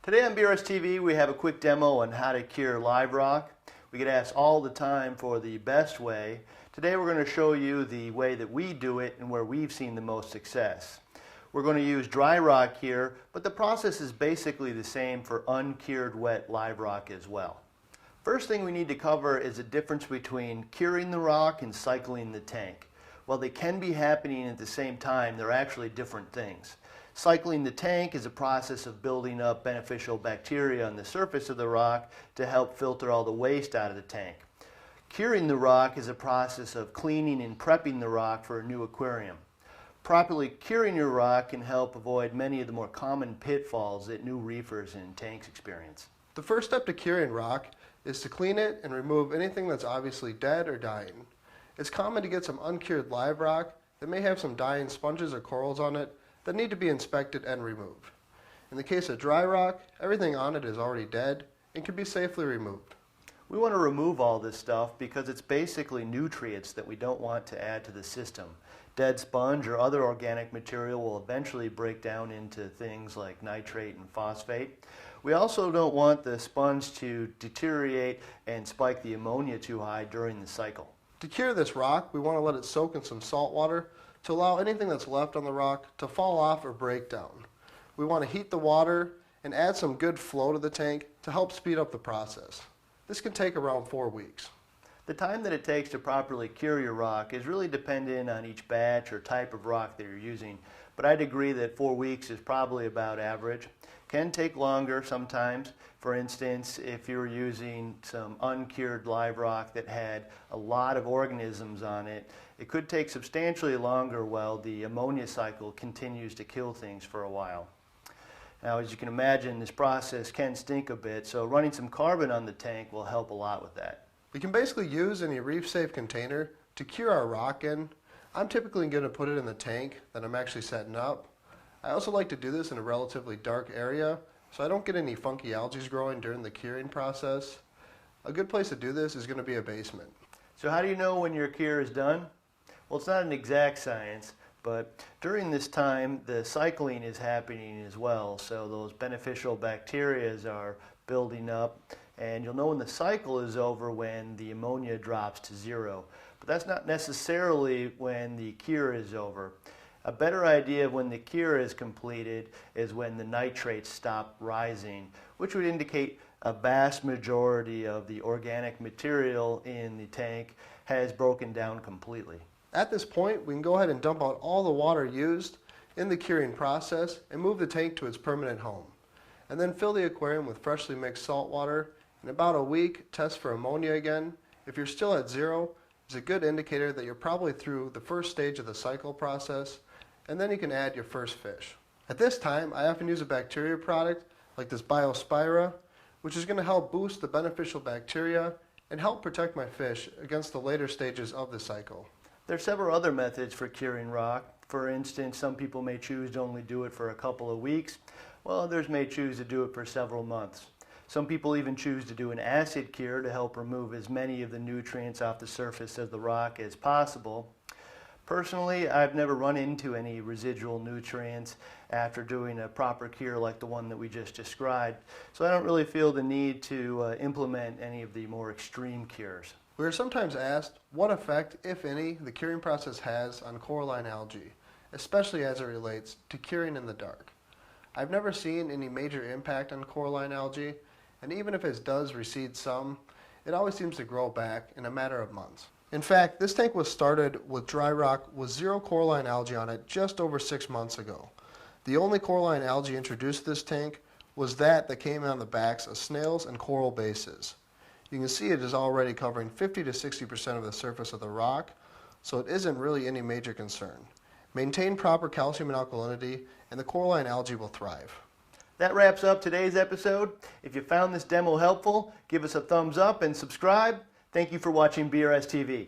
Today on BRStv we have a quick demo on how to cure live rock. We get asked all the time for the best way. Today we're going to show you the way that we do it and where we've seen the most success. We're going to use dry rock here, but the process is basically the same for uncured wet live rock as well. First thing we need to cover is the difference between curing the rock and cycling the tank. While they can be happening at the same time, they're actually different things. Cycling the tank is a process of building up beneficial bacteria on the surface of the rock to help filter all the waste out of the tank. Curing the rock is a process of cleaning and prepping the rock for a new aquarium. Properly curing your rock can help avoid many of the more common pitfalls that new reefers and tanks experience. The first step to curing rock is to clean it and remove anything that's obviously dead or dying. It's common to get some uncured live rock that may have some dying sponges or corals on it that need to be inspected and removed. In the case of dry rock, everything on it is already dead and can be safely removed. We want to remove all this stuff because it's basically nutrients that we don't want to add to the system. Dead sponge or other organic material will eventually break down into things like nitrate and phosphate. We also don't want the sponge to deteriorate and spike the ammonia too high during the cycle. To cure this rock, we want to let it soak in some salt water to allow anything that's left on the rock to fall off or break down. We want to heat the water and add some good flow to the tank to help speed up the process. This can take around 4 weeks. The time that it takes to properly cure your rock is really dependent on each batch or type of rock that you're using, but I'd agree that 4 weeks is probably about average. Can take longer sometimes. For instance, if you're using some uncured live rock that had a lot of organisms on it, it could take substantially longer while the ammonia cycle continues to kill things for a while. Now, as you can imagine, this process can stink a bit, so running some carbon on the tank will help a lot with that. We can basically use any reef-safe container to cure our rock in. I'm typically going to put it in the tank that I'm actually setting up. I also like to do this in a relatively dark area so I don't get any funky algae growing during the curing process. A good place to do this is going to be a basement. So how do you know when your cure is done? Well, it's not an exact science, but during this time the cycling is happening as well, so those beneficial bacteria are building up, and you'll know when the cycle is over when the ammonia drops to zero. But that's not necessarily when the cure is over. A better idea of when the cure is completed is when the nitrates stop rising, which would indicate a vast majority of the organic material in the tank has broken down completely. At this point, we can go ahead and dump out all the water used in the curing process and move the tank to its permanent home. And then fill the aquarium with freshly mixed salt water. In about a week, test for ammonia again. If you're still at zero, it's a good indicator that you're probably through the first stage of the cycle process, and then you can add your first fish. At this time, I often use a bacteria product like this Biospira, which is going to help boost the beneficial bacteria and help protect my fish against the later stages of the cycle. There are several other methods for curing rock. For instance, some people may choose to only do it for a couple of weeks, while others may choose to do it for several months. Some people even choose to do an acid cure to help remove as many of the nutrients off the surface of the rock as possible. Personally, I've never run into any residual nutrients after doing a proper cure like the one that we just described, so I don't really feel the need to implement any of the more extreme cures. We are sometimes asked what effect, if any, the curing process has on coralline algae, especially as it relates to curing in the dark. I've never seen any major impact on coralline algae, and even if it does recede some, it always seems to grow back in a matter of months. In fact, this tank was started with dry rock with zero coralline algae on it just over 6 months ago. The only coralline algae introduced to this tank was that came on the backs of snails and coral bases. You can see it is already covering 50 to 60% of the surface of the rock, so it isn't really any major concern. Maintain proper calcium and alkalinity, and the coralline algae will thrive. That wraps up today's episode. If you found this demo helpful, give us a thumbs up and subscribe. Thank you for watching BRStv.